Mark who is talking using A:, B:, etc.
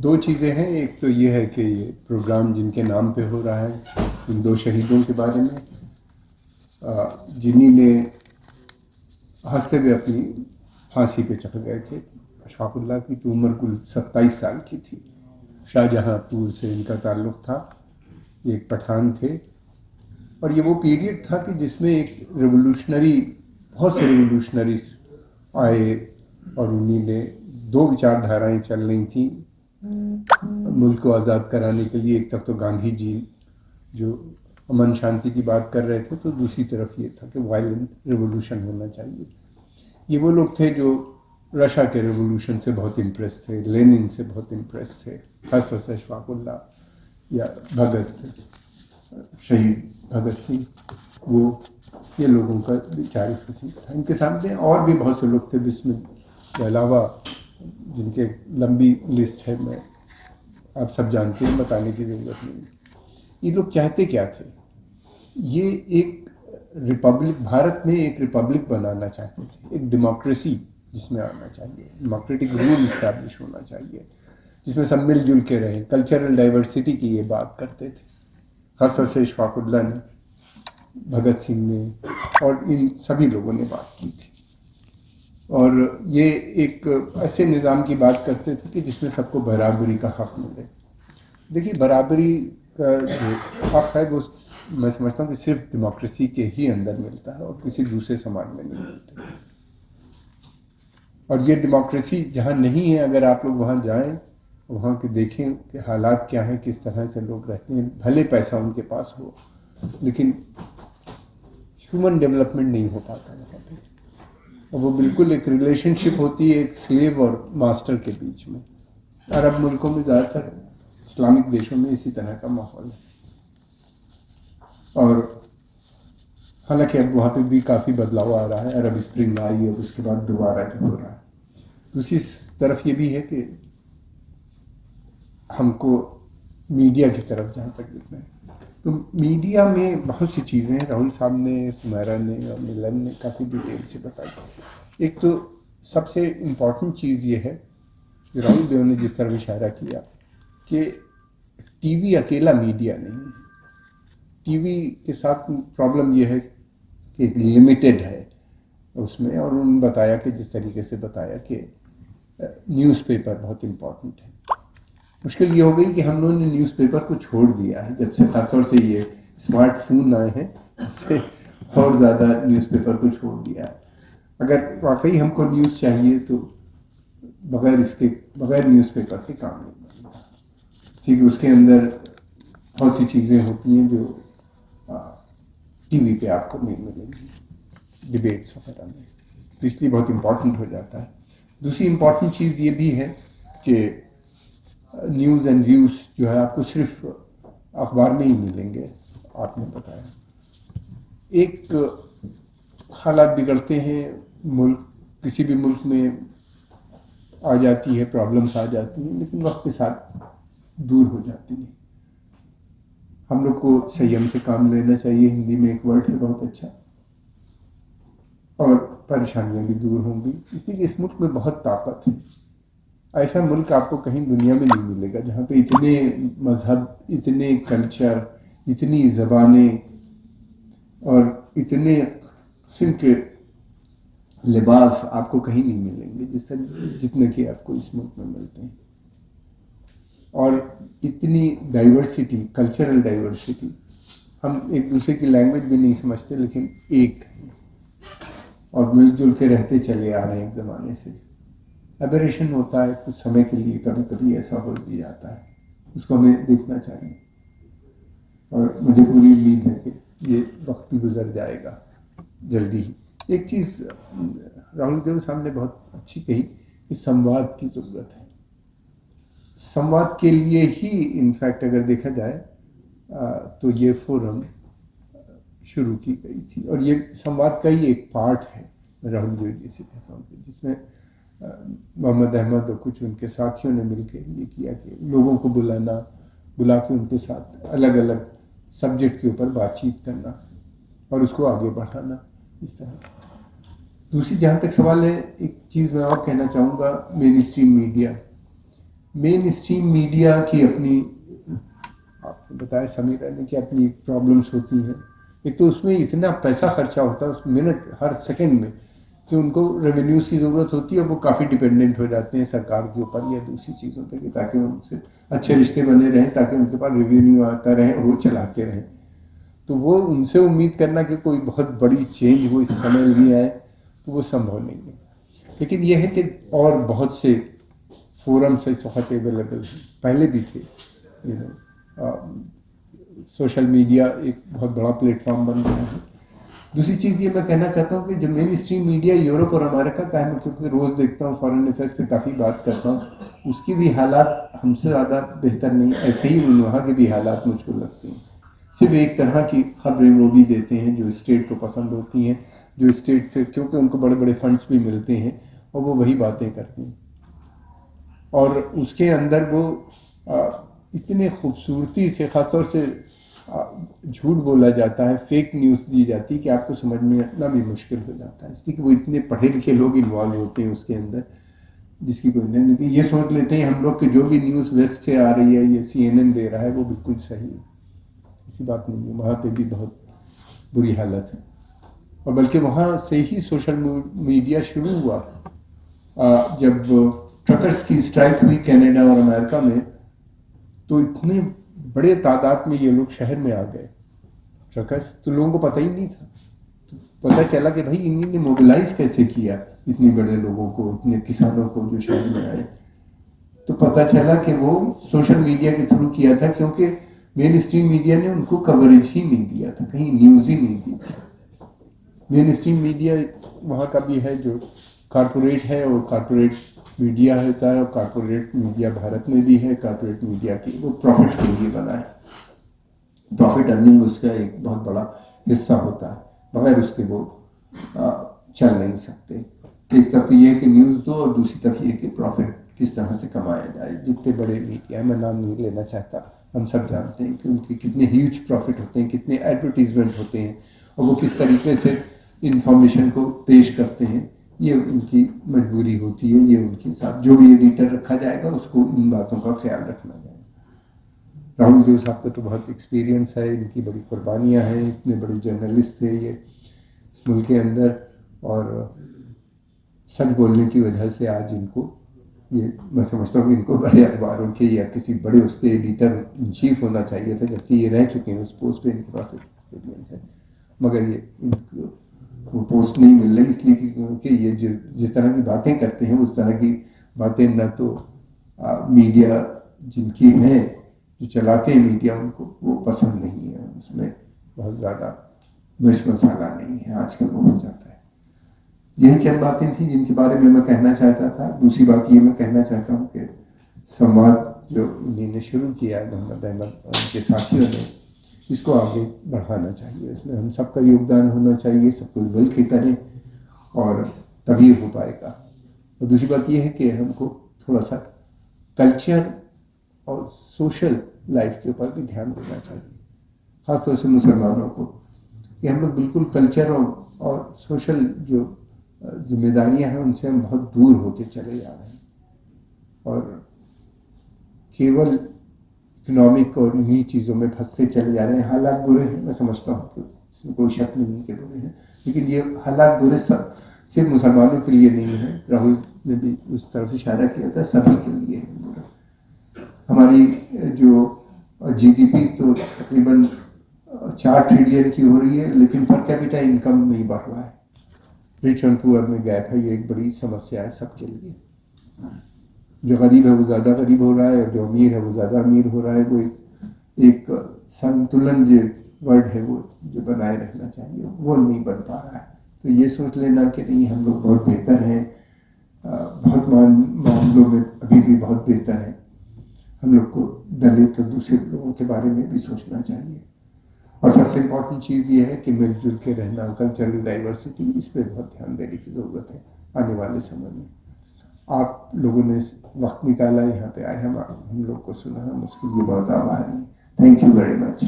A: دو چیزیں ہیں. ایک تو یہ ہے کہ یہ پروگرام جن کے نام پہ ہو رہا ہے ان دو شہیدوں کے بارے میں جنہی نے ہنستے ہوئے اپنی پھانسی پہ چڑھ گئے تھے. اشفاق اللہ کی تو عمر کل 27 سال کی تھی. شاہجہاں پور سے ان کا تعلق تھا. یہ ایک پٹھان تھے اور یہ وہ پیریڈ تھا کہ جس میں ایک ریولوشنری بہت سے ریولوشنریز آئے اور انہی نے دو وچار دھارائیں چل رہی تھیں ملک کو آزاد کرانے کے لیے. ایک طرف تو گاندھی جی جو امن شانتی کی بات کر رہے تھے تو دوسری طرف یہ تھا کہ وائلنٹ ریولوشن ہونا چاہیے. یہ وہ لوگ تھے جو رشیا کے ریولوشن سے بہت امپریس تھے, لینن سے بہت امپریس تھے, خاص طور سے اشفاق اللہ یا بھگت شہید بھگت سنگھ. وہ یہ لوگوں کا بیچارے سے تھا. ان کے سامنے اور بھی بہت سے لوگ تھے بسم کے علاوہ جن کے لمبی لسٹ ہے, میں آپ سب جانتے ہیں, بتانے کی ضرورت نہیں. یہ لوگ چاہتے کیا تھے؟ یہ ایک ریپبلک, بھارت میں ایک ریپبلک بنانا چاہتے تھے, ایک ڈیموکریسی جس میں آنا چاہیے, ڈیموکریٹک رول اسٹیبلش ہونا چاہیے جس میں سب مل جل کے رہیں. کلچرل ڈائیورسٹی کی یہ بات کرتے تھے, خاص طور سے اشفاق اللہ نے, بھگت سنگھ نے اور ان سبھی لوگوں نے بات کی تھی. اور یہ ایک ایسے نظام کی بات کرتے تھے کہ جس میں سب کو برابری کا حق ملے. دیکھیے برابری کا جو حق ہے وہ میں سمجھتا ہوں کہ صرف ڈیموکریسی کے ہی اندر ملتا ہے اور کسی دوسرے سماج میں نہیں ملتا. اور یہ ڈیموکریسی جہاں نہیں ہے, اگر آپ لوگ وہاں جائیں وہاں کے دیکھیں کہ حالات کیا ہیں, کس طرح سے لوگ رہتے ہیں. بھلے پیسہ ان کے پاس ہو لیکن ہیومن ڈیولپمنٹ نہیں ہو پاتا وہاں پہ. اور وہ بالکل ایک ریلیشن شپ ہوتی ہے ایک سلیو اور ماسٹر کے بیچ میں. عرب ملکوں میں زیادہ تر, اسلامک دیشوں میں اسی طرح کا ماحول ہے. اور حالانکہ اب وہاں پہ بھی کافی بدلاؤ آ رہا ہے, عرب اسپرنگ آئی اور اس کے بعد دوبارہ جو ہو رہا ہے. دوسری طرف یہ بھی ہے کہ ہم کو میڈیا کی طرف جہاں تک دیکھنا ہے تو میڈیا میں بہت سی چیزیں ہیں. راہل صاحب نے, سمیرا نے اور ملن نے کافی ڈیٹیل سے بتائی. ایک تو سب سے امپورٹنٹ چیز یہ ہے کہ راہل دیو نے جس طرح اشارہ کیا کہ ٹی وی اکیلا میڈیا نہیں ہے. ٹی وی کے ساتھ پرابلم یہ ہے کہ لمیٹڈ ہے اس میں. اور انہوں نے بتایا کہ جس طریقے سے بتایا کہ نیوز پیپر بہت امپورٹنٹ ہے. مشکل یہ ہو گئی کہ ہم لوگوں نے نیوز پیپر کو چھوڑ دیا ہے جب سے, خاص طور سے یہ اسمارٹ فون آئے ہیں تب سے اور زیادہ نیوز پیپر کو چھوڑ دیا ہے. اگر واقعی ہم کو نیوز چاہیے تو بغیر نیوز پیپر کے کام نہیں بنتا, کیونکہ اس کے اندر بہت سی چیزیں ہوتی ہیں جو ٹی وی پہ آپ کو نہیں ملیں گی, ڈبیٹس وغیرہ میں. تو اس لیے بہت امپورٹنٹ ہو جاتا ہے. دوسری امپورٹنٹ چیز یہ بھی ہے کہ نیوز اینڈ ویوز جو ہے آپ کو صرف اخبار میں ہی ملیں گے. آپ نے بتایا ایک حالات بگڑتے ہیں, ملک کسی بھی ملک میں آ جاتی ہے, پرابلمس آ جاتی ہیں, لیکن وقت کے ساتھ دور ہو جاتی ہیں. ہم لوگ کو سیم سے کام لینا چاہیے. ہندی میں ایک ورڈ ہے بہت اچھا, اور پریشانیاں بھی دور ہوں گی. اس لیے اس ملک میں بہت طاقت ہے. ایسا ملک آپ کو کہیں دنیا میں نہیں ملے گا جہاں پہ اتنے مذہب, اتنے کلچر, اتنی زبانیں اور اتنے قسم کے لباس آپ کو کہیں نہیں ملیں گے جتنے کہ آپ کو اس ملک میں ملتے ہیں. اور اتنی ڈائیورسٹی, کلچرل ڈائیورسٹی, ہم ایک دوسرے کی لینگویج بھی نہیں سمجھتے لیکن ایک اور مل جل کے رہتے چلے آ رہے ہیں ایک زمانے سے. ایبریشن ہوتا ہے کچھ سمے کے لیے, کبھی کبھی ایسا ہو بھی جاتا ہے, اس کو ہمیں دیکھنا چاہیے. اور مجھے پوری امید ہے کہ یہ وقت بھی گزر جائے گا جلدی ہی. ایک چیز راہل دیو صاحب نے بہت اچھی کہی کہ سمواد کی ضرورت ہے. سمواد کے لیے ہی انفیکٹ اگر دیکھا جائے تو یہ فورم شروع کی گئی تھی. اور یہ سمواد کا ہی ایک پارٹ ہے, راہل دیو جی سے کہتا ہوں, جس میں محمد احمد اور کچھ ان کے ساتھیوں نے مل کے یہ کیا کہ لوگوں کو بلا کے ان کے ساتھ الگ الگ سبجیکٹ کے اوپر بات چیت کرنا اور اس کو آگے بڑھانا اس طرح. دوسری جہاں تک سوال ہے, ایک چیز میں اور کہنا چاہوں گا, مین اسٹریم میڈیا. مین اسٹریم میڈیا کی اپنی، آپ نے بتایا سمیرا نے کہ اپنی پرابلمس ہوتی ہیں. ایک تو اس میں اتنا پیسہ خرچہ ہوتا ہے اس منٹ ہر سیکنڈ میں کہ ان کو ریونیوز کی ضرورت ہوتی ہے اور وہ کافی ڈپینڈنٹ ہو جاتے ہیں سرکار کے اوپر یا دوسری چیزوں پہ کہ تاکہ ان سے اچھے رشتے بنے رہیں، تاکہ ان کے پاس ریونیو آتا رہے اور وہ چلاتے رہیں. تو وہ ان سے امید کرنا کہ کوئی بہت بڑی چینج وہ اس سمے نہیں آئے تو وہ سمبھو نہیں ہے. لیکن یہ ہے کہ اور بہت سے فورمس اس وقت اویلیبل ہیں، پہلے بھی تھے. سوشل میڈیا ایک بہت بڑا پلیٹ فارم بن گیا ہے. دوسری چیز یہ میں کہنا چاہتا ہوں کہ جو مین اسٹریم میڈیا یورپ اور امریکہ کا ہے، میں کیونکہ روز دیکھتا ہوں، فارن افیئرس پہ کافی بات کرتا ہوں، اس کی بھی حالات ہم سے زیادہ بہتر نہیں. ایسے ہی وہاں کے بھی حالات مجھ کو لگتے ہیں. صرف ایک طرح کی خبریں وہ بھی دیتے ہیں جو اسٹیٹ کو پسند ہوتی ہیں، جو اسٹیٹ سے، کیونکہ ان کو بڑے بڑے فنڈز بھی ملتے ہیں اور وہ وہی باتیں کرتے ہیں. اور اس کے اندر وہ اتنے خوبصورتی سے، خاص طور سے جھوٹ بولا جاتا ہے، فیک نیوز دی جاتی ہے کہ آپ کو سمجھنے اتنا بھی مشکل ہو جاتا ہے، اس لیے کہ وہ اتنے پڑھے لکھے لوگ انوالو ہوتے ہیں اس کے اندر، جس کی کوئی نہیں. یہ سوچ لیتے ہیں ہم لوگ کہ جو بھی نیوز ویسٹ سے آ رہی ہے، یہ CNN دے رہا ہے، وہ بالکل صحیح ہے. ایسی بات نہیں ہے، وہاں پہ بھی بہت بری حالت ہے. اور بلکہ وہاں سے ہی سوشل میڈیا شروع ہوا. جب ٹرکرز کی اسٹرائک ہوئی کینیڈا اور امریکہ میں، تو اتنے بڑے تعداد میں یہ لوگ شہر میں آ گئے ٹرکرز، تو لوگوں کو پتہ ہی نہیں تھا. تو پتہ چلا کہ بھائی انہوں نے موبلائز کیسے کیا اتنے بڑے لوگوں کو، اتنے کسانوں کو جو شہر میں آئے. تو پتہ چلا کہ وہ سوشل میڈیا کے تھرو کیا تھا، کیونکہ مین اسٹریم میڈیا نے ان کو کوریج ہی نہیں دیا تھا، کہیں نیوز ہی نہیں دی تھی. مین اسٹریم میڈیا وہاں کا بھی ہے جو کارپوریٹ ہے، اور کارپوریٹ میڈیا ہوتا ہے، اور کارپوریٹ میڈیا بھارت میں بھی ہے. کارپوریٹ میڈیا کی وہ پروفٹ کے لیے بنا ہے، پروفٹ ارننگ اس کا ایک بہت بڑا حصہ ہوتا ہے، بغیر اس کے وہ چل نہیں سکتے. ایک طرف یہ ہے کہ نیوز دو، اور دوسری طرف یہ کہ پروفٹ کس طرح سے کمایا جائے. جتنے بڑے میڈیا، میں نام نہیں لینا چاہتا، ہم سب جانتے ہیں کہ ان کے کتنے ہیوج پروفٹ ہوتے ہیں، کتنے ایڈورٹیزمنٹ ہوتے ہیں، اور وہ کس طریقے سے انفارمیشن کو پیش کرتے ہیں. یہ ان کی مجبوری ہوتی ہے، یہ ان کے ساتھ جو بھی ایڈیٹر رکھا جائے گا اس کو ان باتوں کا خیال رکھنا جائے گا. راہل دیو صاحب کا تو بہت ایکسپیرینس ہے، ان کی بڑی قربانیاں ہیں، اتنے بڑے جرنلسٹ تھے یہ اس ملک کے اندر، اور سچ بولنے کی وجہ سے آج ان کو، یہ میں سمجھتا ہوں کہ ان کو بڑے اخباروں کے یا کسی بڑے اس کے ایڈیٹر ان چیف ہونا چاہیے تھا، جبکہ یہ رہ چکے ہیں اس پوسٹ پہ، ان کے پاس ایکسپیرینس ہے، مگر یہ ان کو وہ پوسٹ نہیں مل رہی، اس لیے کیونکہ یہ جو جس طرح کی باتیں کرتے ہیں اس طرح کی باتیں نہ تو میڈیا جن کی ہیں، جو چلاتے ہیں میڈیا، ان کو وہ پسند نہیں ہے. اس میں بہت زیادہ مرچ مسالہ نہیں ہے، آج کل وہ ہو جاتا ہے. یہی چند باتیں تھیں جن کے بارے میں کہنا چاہتا تھا. دوسری بات یہ میں کہنا چاہتا ہوں کہ سمواد جو انہوں نے شروع کیا ہے محمد احمد اور ان کے ساتھیوں نے، اس کو آگے بڑھانا چاہیے. اس میں ہم سب کا یوگدان ہونا چاہیے، سب کو مل کے کریں اور تبھی ہو پائے گا. اور دوسری بات یہ ہے کہ ہم کو تھوڑا سا کلچر اور سوشل لائف کے اوپر بھی دھیان دینا چاہیے، خاص طور سے مسلمانوں کو، کہ ہم لوگ بالکل کلچر اور سوشل جو ذمہ داریاں ہیں ان سے ہم بہت دور ہوتے چلے جا رہے ہیں، اور کیول اکنامک اور انہی چیزوں میں پھنستے چلے جا رہے ہیں. حالات برے ہیں، میں سمجھتا ہوں کہ اس میں کوئی شک نہیں کہ برے ہیں، لیکن یہ حالات برے صرف مسلمانوں کے لیے نہیں ہیں. راہل نے بھی اس طرف اشارہ کیا تھا، سبھی کے لیے ہے. ہماری جو GDP تو تقریباً 4 ٹریلین کی ہو رہی ہے، لیکن پر کیپٹا انکم نہیں بڑھ رہا ہے. رچ اینڈ پور میں گیپ ہے، یہ ایک بڑی سمسیا ہے سب کے لیے. جو غریب ہے وہ زیادہ غریب ہو رہا ہے، اور جو امیر ہے وہ زیادہ امیر ہو رہا ہے. وہ ایک سنتولن جو ورڈ ہے وہ جو بنائے رکھنا چاہیے، وہ نہیں بن پا رہا ہے. تو یہ سوچ لینا کہ نہیں ہم لوگ بہت بہتر ہیں، بہت معاملوں میں ابھی بھی بہت بہتر ہیں. ہم لوگ کو دلت اور دوسرے لوگوں کے بارے میں بھی سوچنا چاہیے. اور سب سے امپورٹنٹ چیز یہ ہے کہ مل جل کے رہنا، کلچرل ڈائیورسٹی، اس پہ بہت دھیان دینے کی ضرورت ہے آنے والے سمے میں. آپ لوگوں نے وقت نکالا، یہاں پہ آئے، ہم لوگ کو سنا، ہم اس کے لیے بہت آبھاری ہیں. Thank you very much.